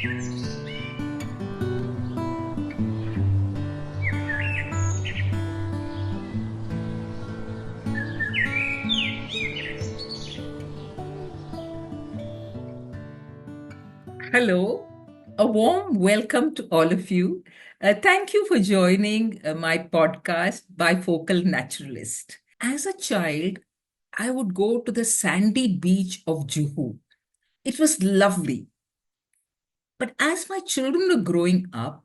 Hello, a warm welcome to all of you. Thank you for joining my podcast, Bifocal Naturalist. As a child, I would go to the sandy beach of Juhu. It was lovely. But as my children were growing up,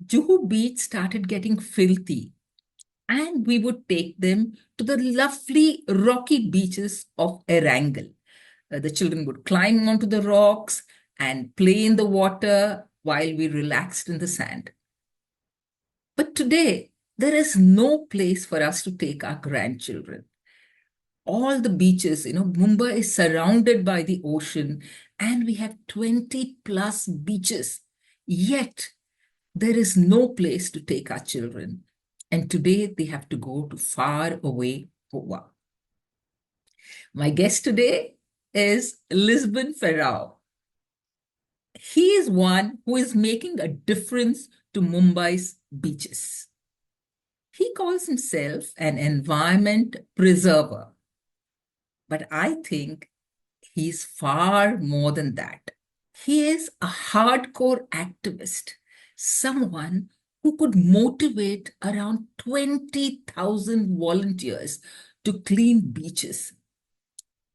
Juhu Beach started getting filthy, and we would take them to the lovely rocky beaches of Erangel. The children would climb onto the rocks and play in the water while we relaxed in the sand. But today, there is no place for us to take our grandchildren. All the beaches, Mumbai is surrounded by the ocean, and we have 20 plus beaches. Yet, there is no place to take our children. And today, they have to go to far away Goa. My guest today is Lisbon Ferrao. He is one who is making a difference to Mumbai's beaches. He calls himself an environment preserver, but I think he's far more than that. He is a hardcore activist, someone who could motivate around 20,000 volunteers to clean beaches.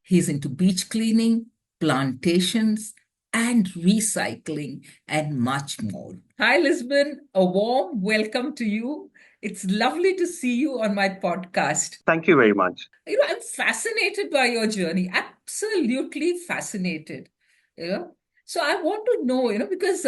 He's into beach cleaning, plantations, and recycling, and much more. Hi, Lisbon. A warm welcome to you. It's lovely to see you on my podcast. Thank you very much. I'm fascinated by your journey, absolutely fascinated. You know, so I want to know, because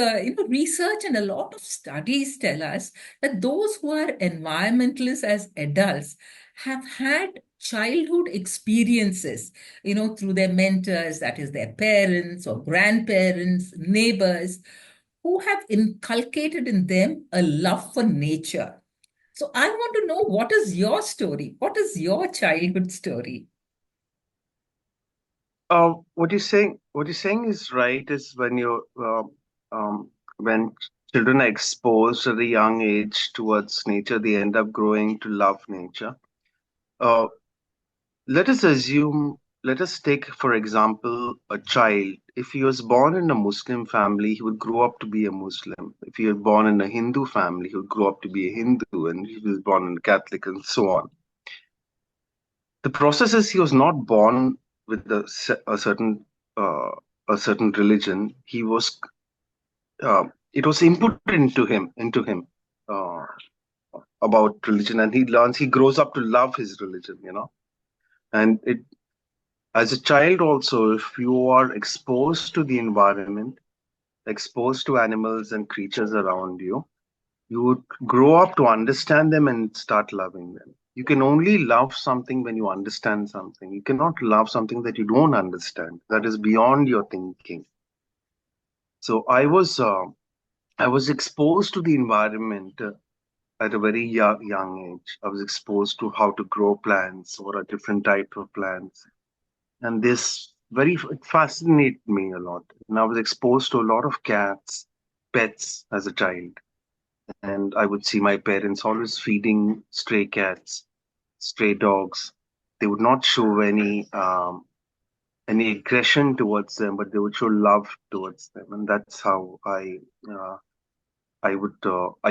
research and a lot of studies tell us that those who are environmentalists as adults have had childhood experiences, through their mentors, that is their parents or grandparents, neighbors, who have inculcated in them a love for nature. So I want to know, what is your story? What is your childhood story? What you're saying is right. Is when children are exposed at a young age towards nature, they end up growing to love nature. Uh, let us assume, let us take for example a child. If he was born in a Muslim family, he would grow up to be a Muslim. If he was born in a Hindu family, he would grow up to be a Hindu, and if he was born in a Catholic, and so on. The process is he was not born with uh, a certain religion. It was input into him uh, about religion, and he grows up to love his religion, and it as a child also, if you are exposed to the environment, exposed to animals and creatures around you, you would grow up to understand them and start loving them. You can only love something when you understand something. You cannot love something that you don't understand, that is beyond your thinking. So I was exposed to the environment at a very young age. I was exposed to how to grow plants or a different type of plants, and this very it fascinated me a lot. And I was exposed to a lot of cats, pets as a child, and I would see my parents always feeding stray cats, stray dogs. They would not show any aggression towards them, but they would show love towards them, and that's how I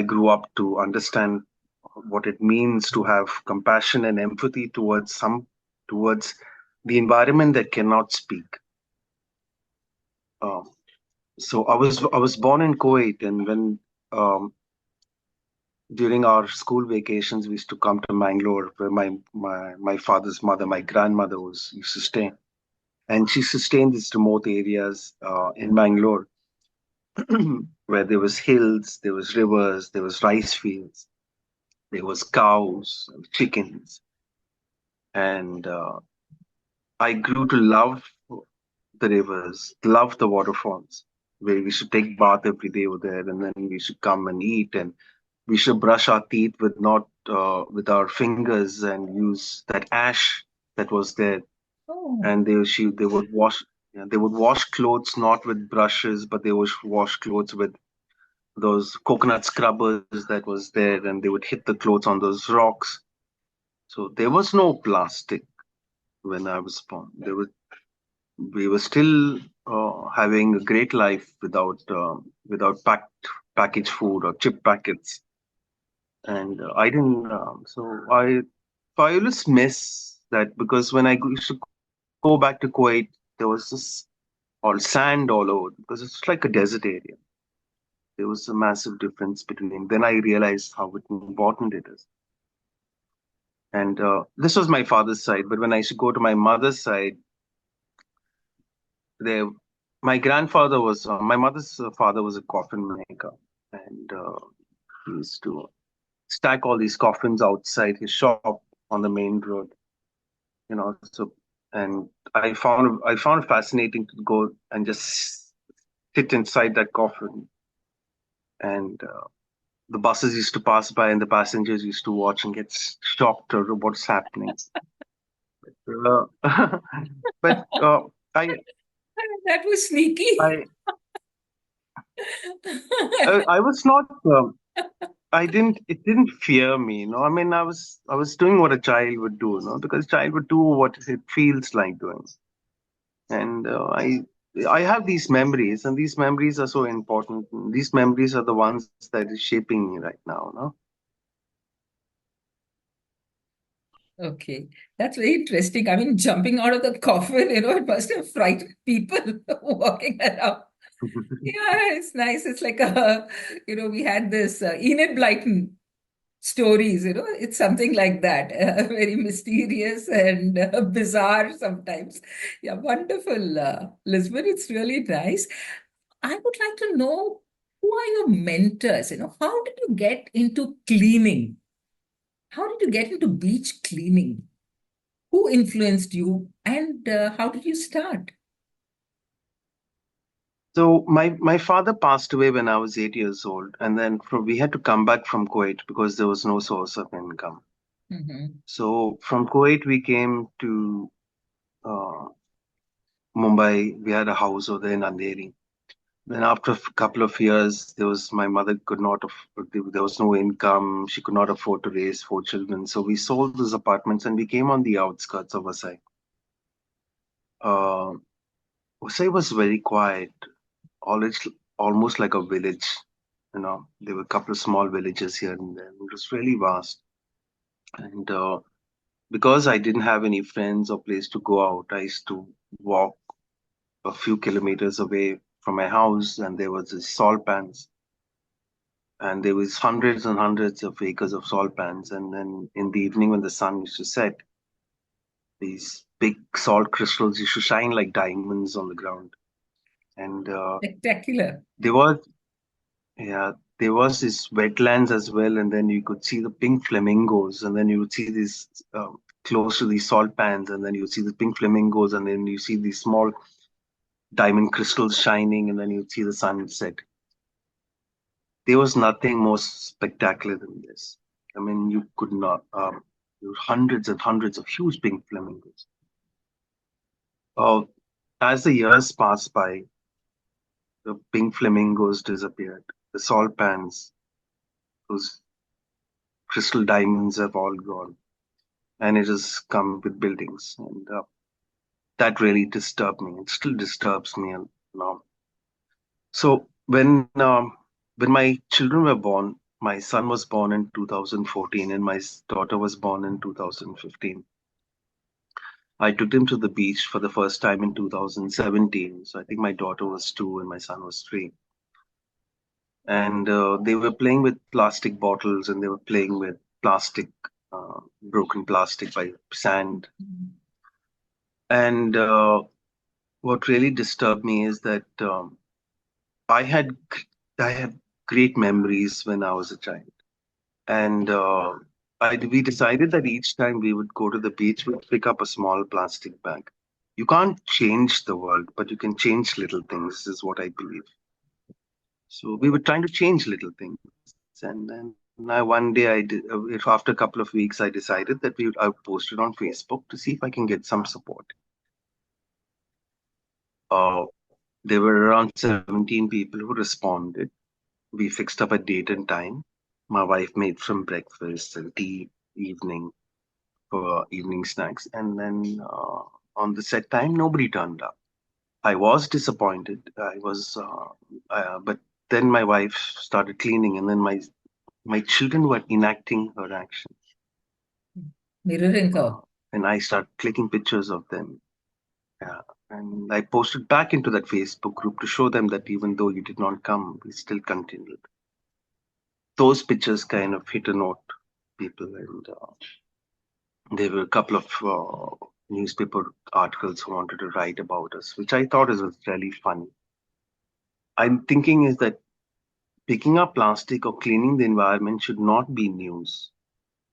grew up to understand what it means to have compassion and empathy towards the environment that cannot speak. Um, so I was born in Kuwait, and when um, during our school vacations we used to come to Mangalore, where my father's mother, my grandmother, was used to stay, and she used to stay in these remote areas in Mangalore, where there was hills, there was rivers, there was rice fields, there was cows and chickens, and I grew to love the rivers, love the waterfalls, where we should take bath every day over there, and then we should come and eat, and we should brush our teeth with not with our fingers and use that ash that was there, Oh, and they would wash. Yeah, they would wash clothes not with brushes, but they would wash clothes with those coconut scrubbers that was there, and they would hit the clothes on those rocks. So there was no plastic when I was born. We were still having a great life without packaged food or chip packets, and I didn't. So I always miss that because when used to go back to Kuwait, there was this all sand all over because it's like a desert area. There was a massive difference between. Then I realized how important it is. And this was my father's side, but when I used to go to my mother's side, there, my mother's father was a coffin maker, and he used to stack all these coffins outside his shop on the main road. So and I found it fascinating to go and just sit inside that coffin, and the buses used to pass by, and the passengers used to watch and get shocked or what's happening. Uh, but I That was sneaky. I I was not. I didn't. It didn't fear me. I mean, I was doing what a child would do. Because a child would do what it feels like doing, and I have these memories, and these memories are so important. These memories are the ones that is shaping me right now. No. Okay, that's very interesting. I mean, jumping out of the coffin, it must have frightened people walking around. Yeah, it's nice. It's like we had this Enid Blyton stories, it's something like that, very mysterious and bizarre sometimes. Yeah, wonderful, Lisbon. It's really nice. I would like to know, who are your mentors? How did you get into cleaning? How did you get into beach cleaning? Who influenced you, and how did you start? So my father passed away when I was 8 years old, and then we had to come back from Kuwait because there was no source of income. Hmm. So from Kuwait we came to uh, Mumbai. We had a house over there in Andheri. Then after a couple of years, my mother could not there was no income. She could not afford to raise four children. So we sold those apartments and we came on the outskirts of Vasai. Uh, Vasai was very quiet, almost almost like a village. There were a couple of small villages here and there. It was really vast. And because I didn't have any friends or place to go out, I used to walk a few kilometers away from my house, and there was this salt pans, and there was hundreds and hundreds of acres of salt pans. And then in the evening, when the sun used to set, these big salt crystals used to shine like diamonds on the ground. And Spectacular. there was, yeah, there was this wetlands as well, and then you could see the pink flamingos, and then you would see these close to these salt pans, and then you would see the pink flamingos, and then you see these small diamond crystals shining, and then you would see the sunset. There was nothing more spectacular than this. I mean, you could not. There were hundreds and hundreds of huge pink flamingos. Uh, as the years passed by, the pink flamingos disappeared. The salt pans, those crystal diamonds have all gone, and it has come with buildings, and that really disturbed me. It still disturbs me now. So when my children were born, my son was born in 2014, and my daughter was born in 2015. I took them to the beach for the first time in 2017. So I think my daughter was 2 and my son was 3. And they were playing with plastic bottles, and they were playing with plastic, broken plastic by sand. And what really disturbed me is that I had I had great memories when I was a child, and we decided that each time we would go to the beach, we'd pick up a small plastic bag. You can't change the world, but you can change little things, is what I believe. So we were trying to change little things, and then one day if after a couple of weeks, I decided that I would post it on Facebook to see if I can get some support. There were around 17 people who responded. We fixed up a date and time. My wife made some breakfast and tea evening for evening snacks, and then on the set time, nobody turned up. I was disappointed. But then my wife started cleaning, and then my children were enacting her actions, Mirroring her. and I started clicking pictures of them. Yeah. And I posted back into that Facebook group to show them that even though you did not come, we still continued. Those pictures kind of hit a note, people, and there were a couple of newspaper articles who wanted to write about us, which I thought was really funny. I'm thinking is that picking up plastic or cleaning the environment should not be news.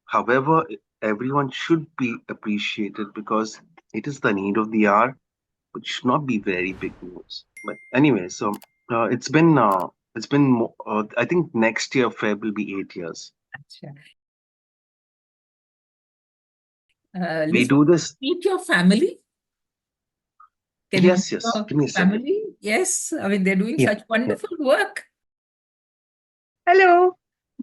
However, everyone should be appreciated because it is the need of the hour, which should not be very big news. But anyway, so it's been I think next year Feb will be 8 years. Acha. We Lisbon, do this. meet your family. Can you meet Yes. your Give me a second. family? Yes. I mean, they're doing Yeah, such yeah. wonderful work. Hello,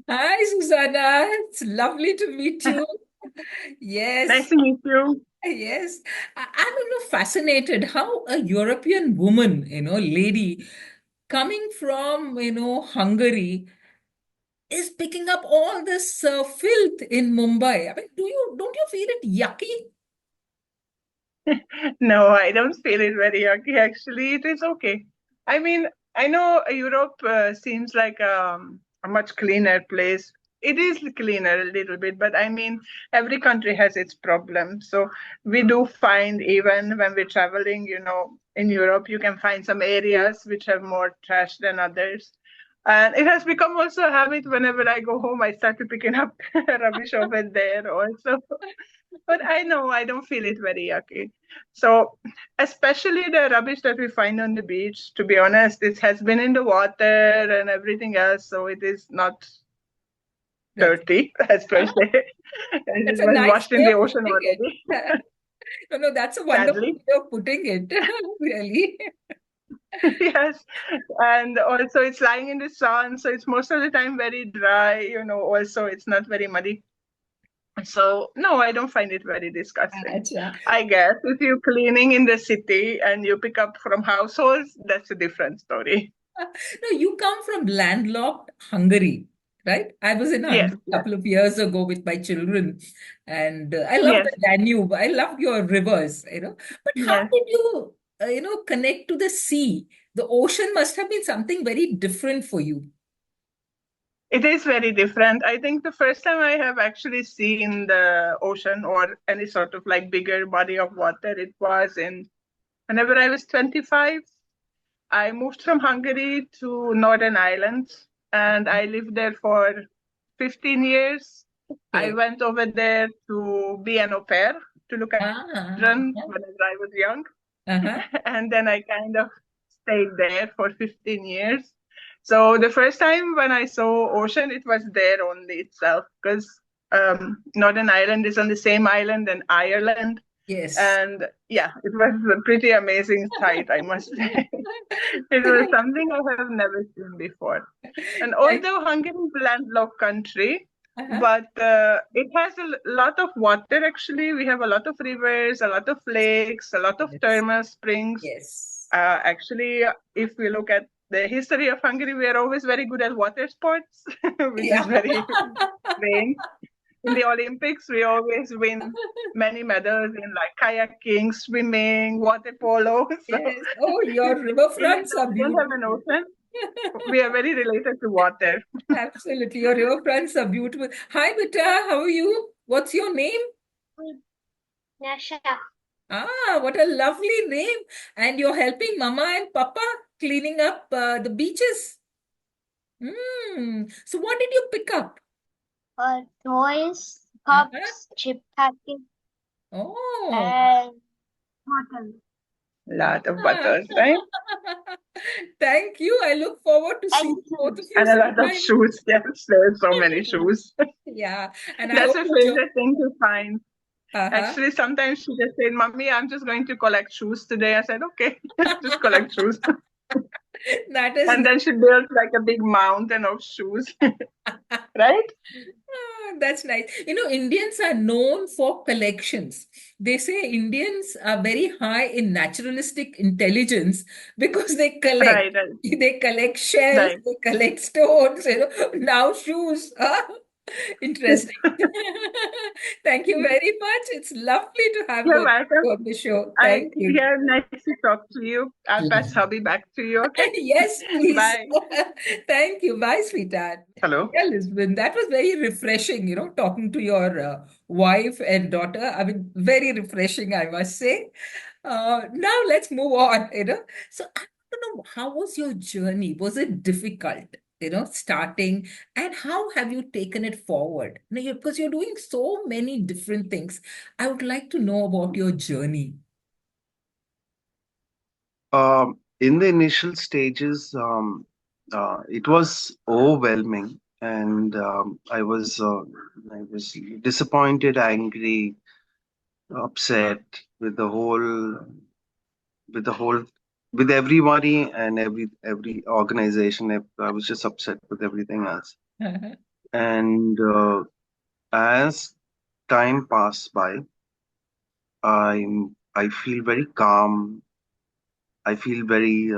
Hi, Zsuzsanna. It's lovely to meet you. nice Yes. to meet you. Yes. I'm, fascinated how a European woman, lady coming from, Hungary is picking up all this filth in Mumbai. I mean, don't you feel it yucky? No, I don't feel it very yucky. Actually, it is okay. I mean, I know Europe seems like a much cleaner place. It is cleaner a little bit, but I mean, every country has its problems. So we do find, even when we're traveling, in Europe, you can find some areas which have more trash than others. And it has become also a habit whenever I go home, I start to picking up rubbish over there also. But I know I don't feel it very yucky. So, especially the rubbish that we find on the beach, to be honest, it has been in the water and everything else, so it is not Right. dirty, as per se. That's It a was nice washed in way the of ocean putting it. already, No, no, that's a wonderful sadly. way of putting it, really. Yes. And also, it's lying in the sun, so it's most of the time very dry, also, it's not very muddy. So, no, I don't find it very disgusting. Acha. I guess if you're cleaning in the city and you pick up from households, that's a different story. No, you come from landlocked Hungary, right? I was in Yes, Hungary a yes, couple of years ago with my children, and I love yes, the Danube. I love your rivers, But how yes. did you, connect to the sea? The ocean must have been something very different for you. It is very different. I think the first time I have actually seen the ocean or any sort of like bigger body of water, it was in whenever I was 25. I moved from Hungary to Northern Ireland and I lived there for 15 years. I Okay. went over there to be an au pair to look at Ah, children whenever I was young. uh-huh. And then I kind of stayed there for 15 years. So the first time when I saw ocean, it was there only itself because Northern Ireland is on the same island as Ireland. Yes. And yeah, it was a pretty amazing sight, I must say. It was something I have never seen before. And Like, although Hungary is a landlocked country, uh-huh. but it has a lot of water actually. We have a lot of rivers, a lot of lakes, a lot of Yes. thermal springs. Yes. Actually, if we look at the history of Hungary, we are always very good at water sports, which is Yeah. very strange. In the Olympics, we always win many medals in like kayaking, swimming, water polo. So Yes. Oh, your even riverfronts though are we don't have beautiful. an ocean, we are very related to water. Absolutely. Your riverfronts are beautiful. Hi, Beta. How are you? What's your name? Nasha. Ah, what a lovely name. And you're helping Mama and Papa cleaning up the beaches. So what did you pick up? Toys, Uh-huh. cups, chip packet, Oh. and bottle. Lot of Ah. butters, right? Thank you. I look forward to seeing And both of shoes. you And a lot of sometime. shoes. Yes, there's so many shoes. Yeah. And I That's hope a that you're favorite thing to find. Uh-huh. Actually, sometimes she just said, "Mommy, I'm just going to collect shoes today." I said, "Okay, just collect shoes." That is And then she built like a big mountain of shoes, right? That's nice. Indians are known for collections. They say Indians are very high in naturalistic intelligence because they collect. Right, right, They collect shells, right. they collect stones, now shoes. Interesting. Thank you very much. It's lovely to have You're both of welcome. you on the show. Thank you. Yeah, nice to talk to you. I'll pass hubby back to you, okay? Yes, please. Bye. Thank you. Bye, sweetheart. Hello. Yeah, Lisbon, that was very refreshing, talking to your wife and daughter. I mean, very refreshing, I must say. Now let's move on. So I don't know, how was your journey? Was it difficult, starting? And how have you taken it forward? Because you're doing so many different things. I would like to know about your journey. In the initial stages, it was overwhelming, and I was disappointed, angry, upset with with the whole, with everybody and every organization. I was just upset with everything else. And as time passed by, I feel very calm. I feel very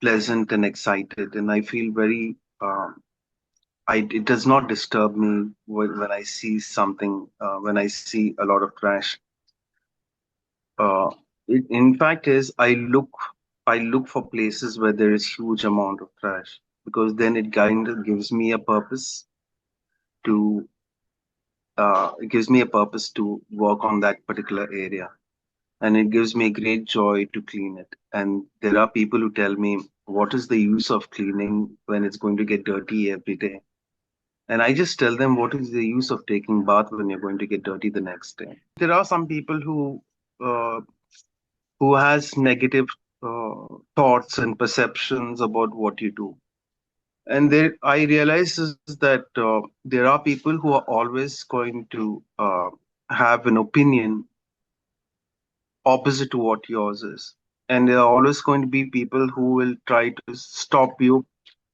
pleasant and excited, and I feel very. It does not disturb me when I see something, when I see a lot of trash. Uh, in fact, I look for places where there is huge amount of trash, because then it kind of gives me a purpose to it gives me a purpose to work on that particular area, and it gives me great joy to clean it. And there are people who tell me, what is the use of cleaning when it's going to get dirty every day? And I just tell them, what is the use of taking bath when you're going to get dirty the next day? There are some people uh, who has negative thoughts and perceptions about what you do. And there, I realize is that there are people who are always going to have an opinion opposite to what yours is. And there are always going to be people who will try to stop you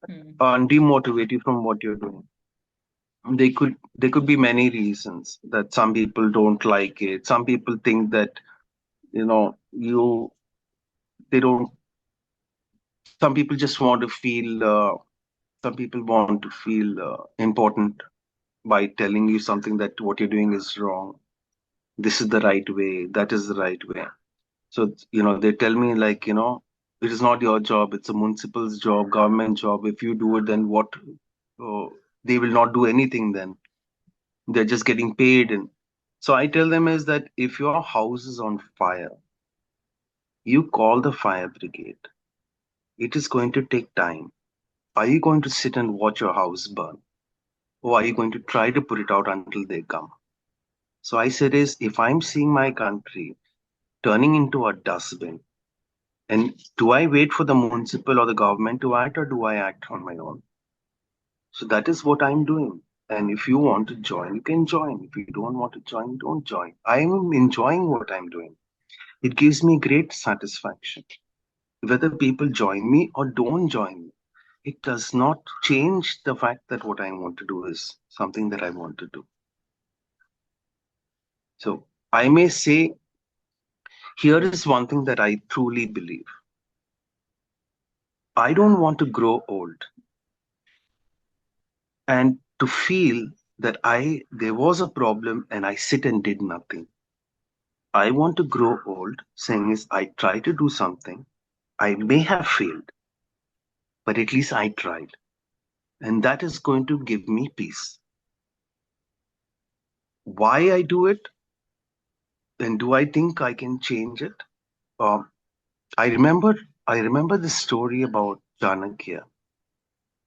Hmm. and demotivate you from what you're doing. There could be many reasons that some people don't like it. Some people think that you they don't. Some people just want to feel. Some people want to feel important by telling you something that what you're doing is wrong. This is the right way. That is the right way. So, they tell me like, it is not your job. It's a municipal's job, government job. If you do it, then what? Oh, they will not do anything then. They're just getting paid. And so I tell them is that if your house is on fire, you call the fire brigade. It is going to take time. Are you going to sit and watch your house burn? Or are you going to try to put it out until they come? So I said is, if I'm seeing my country turning into a dustbin, and do I wait for the municipal or the government to act, or do I act on my own? So that is what I'm doing. And if you want to join, you can join. If you don't want to join, don't join. I'm enjoying what I'm doing. It gives me great satisfaction. Whether people join me or don't join me, it does not change the fact that what I want to do is something that I want to do. So I may say, here is one thing that I truly believe. I don't want to grow old and to feel that there was a problem and I sit and did nothing. I want to grow old saying is, I try to do something. I may have failed, but at least I tried. And that is going to give me peace. Why I do it, and do I think I can change it? Um, I remember I remember the story about Chanakya,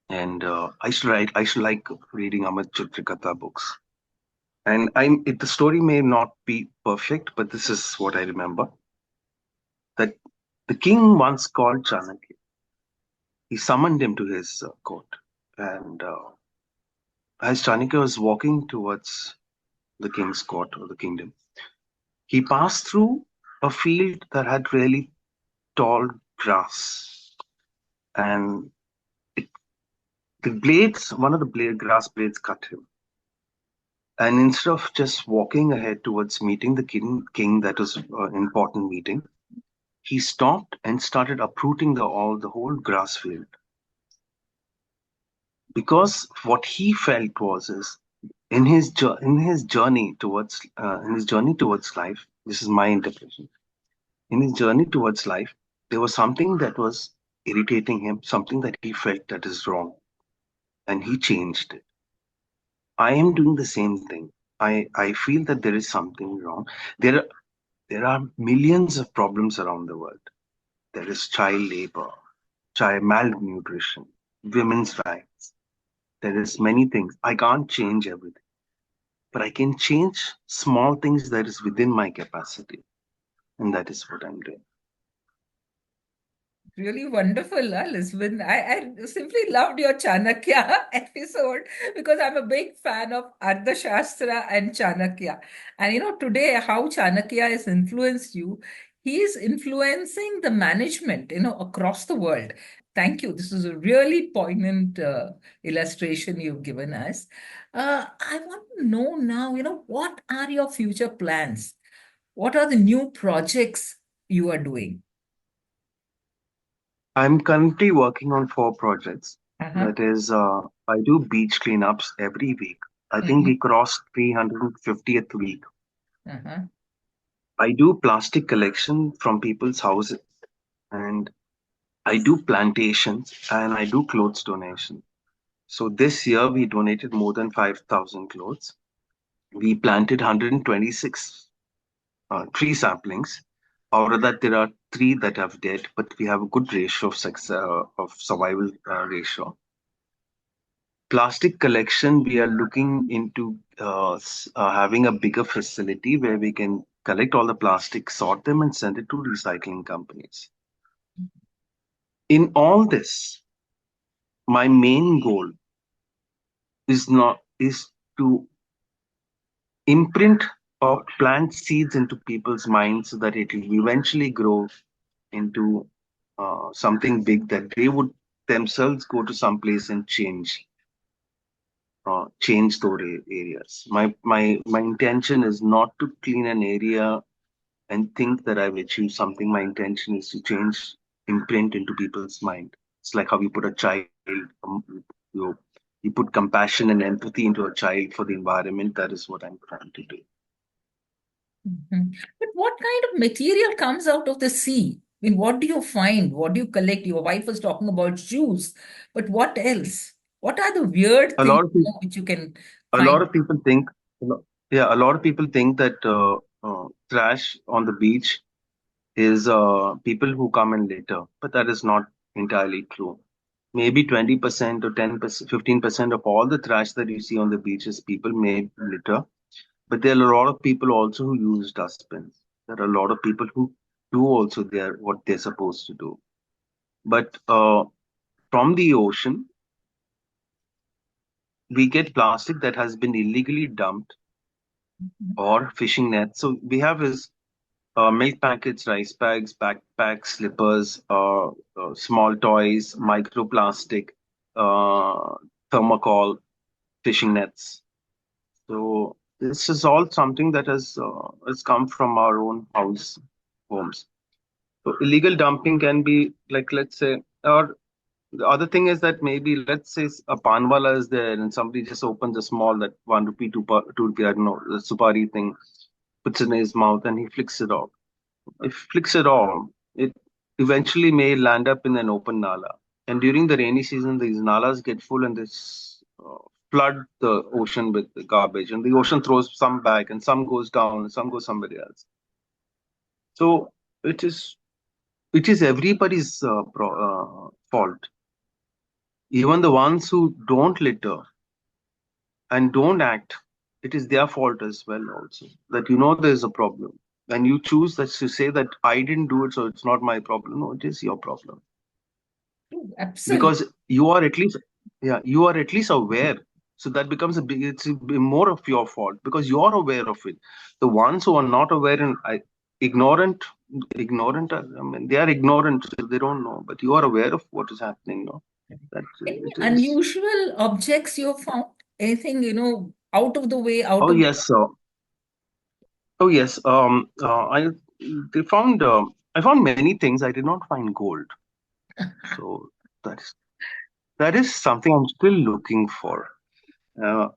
and I should like reading Amit Chitrikatha books. And the story may not be perfect, but this is what I remember. That the king once called Chanakya. He summoned him to his court, and as Chanakya was walking towards the king's court or the kingdom, He passed through a field that had really tall grass, and it, the blades, one of the grass blades cut him. And instead of just walking ahead towards meeting the king that was an important meeting, he stopped and started uprooting the whole grass field. Because what he felt was is in his journey towards life. This is my interpretation. In his journey towards life, there was something that was irritating him, something that he felt that is wrong, and he changed it. I am doing the same thing. I feel that there is something wrong. There there are millions of problems around the world. There is child labor, child malnutrition, women's rights. There is many things. I can't change everything, but I can change small things that is within my capacity, and that is what I'm doing. Really wonderful, Lisbon. I simply loved your Chanakya episode because I'm a big fan of Ardhashastra and Chanakya. And today how Chanakya has influenced you, he is influencing the management, across the world. Thank you. This is a really poignant illustration you've given us. I want to know now, what are your future plans? What are the new projects you are doing? I'm currently working on 4 projects. Uh-huh. That is, I do beach cleanups every week. I think Mhm. we crossed 350th week. Uh-huh. I do plastic collection from people's houses, and I do plantations, and I do clothes donation. So this year we donated more than 5,000 clothes. We planted 126 tree saplings. Out of that, there are three that have dead, but we have a good ratio of success, of survival ratio. Plastic collection, we are looking into having a bigger facility where we can collect all the plastic, sort them, and send it to recycling companies. In all this, my main goal is to imprint or plant seeds into people's minds so that it will eventually grow into something big that they would themselves go to some place and change those areas. My intention is not to clean an area and think that I've achieved something. My intention is to change imprint into people's mind. It's like how you put a child, you you put compassion and empathy into a child for the environment. That is what I'm trying to do. Mhm. But what kind of material comes out of the sea? I mean, what do you find? What do you collect? Your wife was talking about shoes, but what else? What are the weird A things, lot of people, which you can a lot find? of people think, yeah, a lot of people think that trash on the beach is people who come and litter, but that is not entirely true. Maybe 20% or 10%, 15% of all the trash that you see on the beaches, people may litter, but there are a lot of people also who use dustbins. There are a lot of people who do also what they're supposed to do. But from the ocean, we get plastic that has been illegally dumped or fishing nets. So we have is milk packets, rice bags, backpacks, slippers, small toys, microplastic, uh, thermocol, fishing nets. So this is all something that has come from our own homes. So illegal dumping can be like, let's say, or the other thing is that maybe let's say a panwala is there and somebody just opens a small that 1 rupee, 2 rupee, I don't know, the supari thing, puts it in his mouth and he flicks it off. If flicks it off, it eventually may land up in an open nala. And during the rainy season, these nalas get full and this flood the ocean with the garbage. And the ocean throws some back and some goes down and some goes somewhere else. So it is it is everybody's fault. Even the ones who don't litter and don't act, it is their fault as well also. That there's a problem. And you choose that to say that I didn't do it, so it's not my problem. No, it is your problem. Absolutely. Because you are at least, yeah, you are at least aware. So that becomes more of your fault because you're aware of it. The ones who are not aware and ignorant, I mean, they are ignorant, so they don't know. But you are aware of what is happening. No, that Any it is. unusual objects you found? Anything, out of the way, out Oh of yes, oh yes. They found. I found many things. I did not find gold. So that's that is something I'm still looking for. Uh,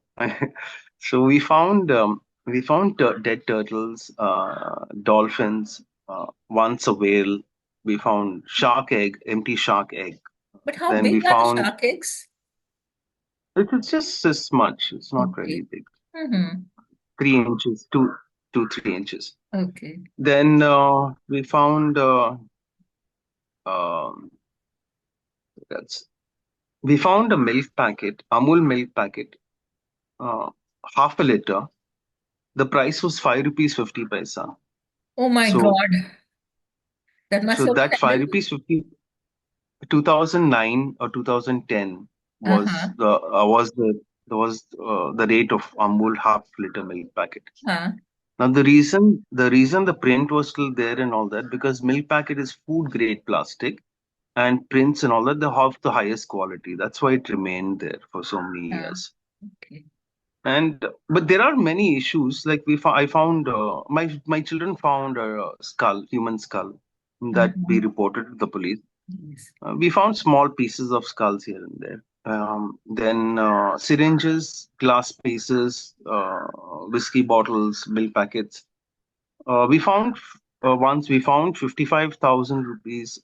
so we found dead turtles, dolphins, once a whale. We found shark egg, empty shark egg. But how Then big we are the found shark eggs? it's just this much. It's not really Okay. big. Mm-hmm. 3 inches, 2, 3 inches. Okay. Then we found um, that's we found a milk packet, Amul milk packet, uh, half a liter. The price was 5 rupees 50 paisa. Oh my So God. That must so have that been 5 heavy. rupees 50, 2009 or 2010 Uh-huh. was the rate of Amul half liter milk packet. Uh-huh. Now the reason the print was still there and all that because milk packet is food grade plastic and prints and all that they have the highest quality. That's why it remained there for so many Uh, years. okay. And but there are many issues. Like I found my children found a skull, human skull, that we Mm-hmm. reported to the police. Yes. We found small pieces of skulls here and there. Then syringes, glass pieces, whiskey bottles, milk packets. We found once we found 55,000 rupees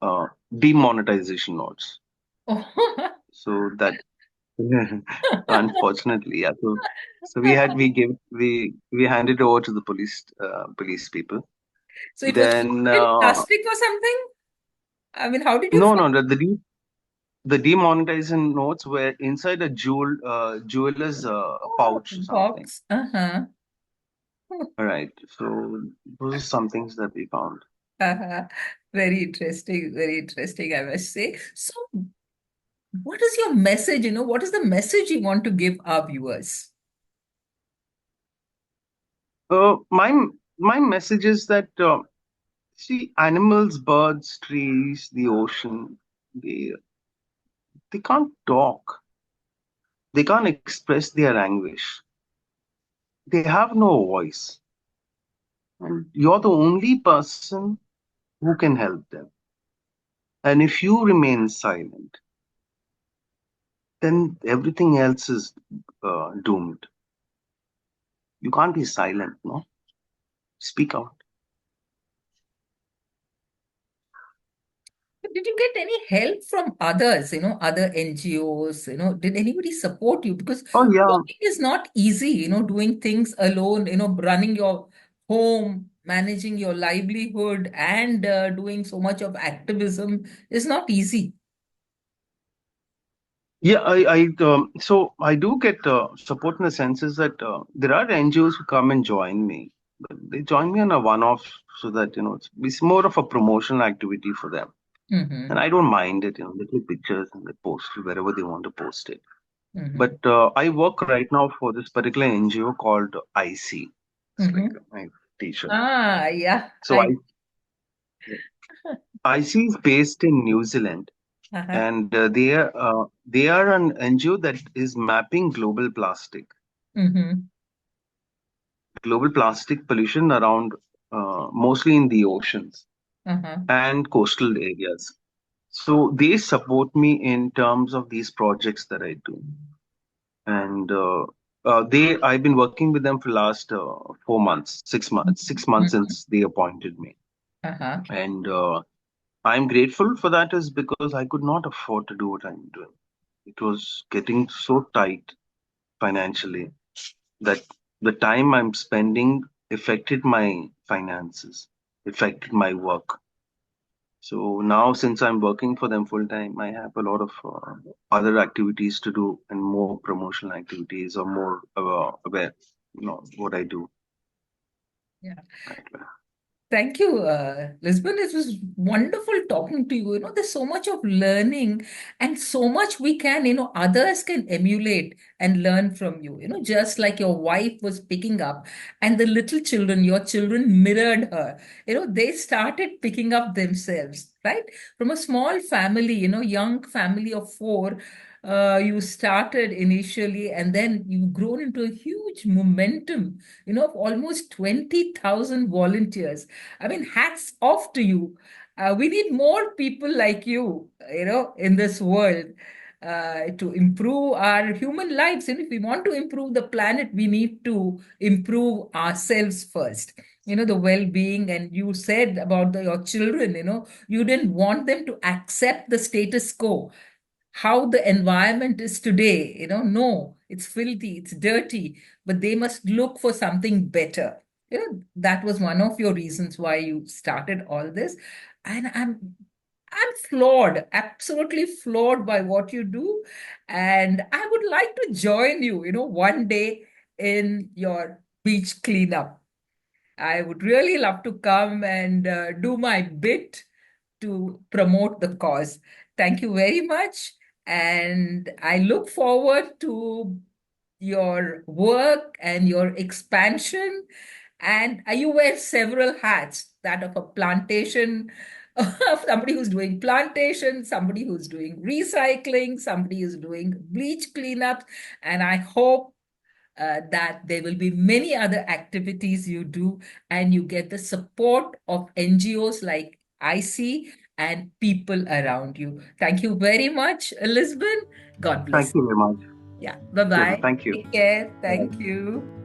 uh, demonetization notes. Oh. So that unfortunately, yeah. So we handed over to the police people. So it was Then in plastic or something? I mean, how did you no, find no, the demonetization notes were inside a jeweler's pouch or something. box? Uh-huh. All right. So those are some things that we found. Uh-huh. Very interesting, I must say. So, what is your message? What is the message you want to give our viewers? My message is that see animals, birds, trees, the ocean, they can't talk. They can't express their anguish. They have no voice. And you're the only person who can help them. And if you remain silent, then everything else is doomed. You can't be silent, no? Speak out. Did you get any help from others, other NGOs? Did anybody support you? Because Oh, yeah. working is not easy, doing things alone, running your home, managing your livelihood, and doing so much of activism is not easy. Yeah, so I do get support in the senses that there are NGOs who come and join me, but they join me on a one-off so that, it's more of a promotional activity for them. And Mm-hmm. I don't mind it, they take pictures and they post it wherever they want to post it. Mm-hmm. But I work right now for this particular NGO called eyesea. It's like Mm-hmm. my t-shirt. Ah, yeah. So eyesea is based in New Zealand, Uh-huh. and they are an NGO that is mapping Mm-hmm. global plastic pollution around mostly in the oceans Uh-huh. and coastal areas. So they support me in terms of these projects that I do, and I've been working with them for last 4 months, 6 months, 6 months Mm-hmm. since they appointed me, Uh-huh. and I'm grateful for that is because I could not afford to do what I'm doing. It was getting so tight financially that the time I'm spending affected my finances, affected my work. So now, since I'm working for them full time, I have a lot of other activities to do and more promotional activities or more aware, what I do. Yeah. Right. Thank you, Lisbon. It was wonderful talking to you. There's so much of learning and so much we can, others can emulate and learn from you. Just like your wife was picking up and the little children, your children mirrored her. They started picking up themselves, right? From a small family, young family of four, you started initially and then you've grown into a huge momentum, of almost 20,000 volunteers. I mean, hats off to you. We need more people like you, in this world to improve our human lives. And if we want to improve the planet, we need to improve ourselves first. The well-being, and you said about your children, you didn't want them to accept the status quo, how the environment is today. No, it's filthy, it's dirty, but they must look for something better. That was one of your reasons why you started all this. And I'm floored, absolutely floored by what you do. And I would like to join you, one day in your beach cleanup. I would really love to come and do my bit to promote the cause. Thank you very much. And I look forward to your work and your expansion. And you wear several hats, that of a plantation, of somebody who's doing plantation, somebody who's doing recycling, somebody who's doing bleach cleanup. And I hope that there will be many other activities you do and you get the support of NGOs like eyesea and people around you. Thank you very much, Lisbon. God Thank bless. you very much. Yeah. Sure. Bye-bye. Thank you. Take care. Bye. Thank you.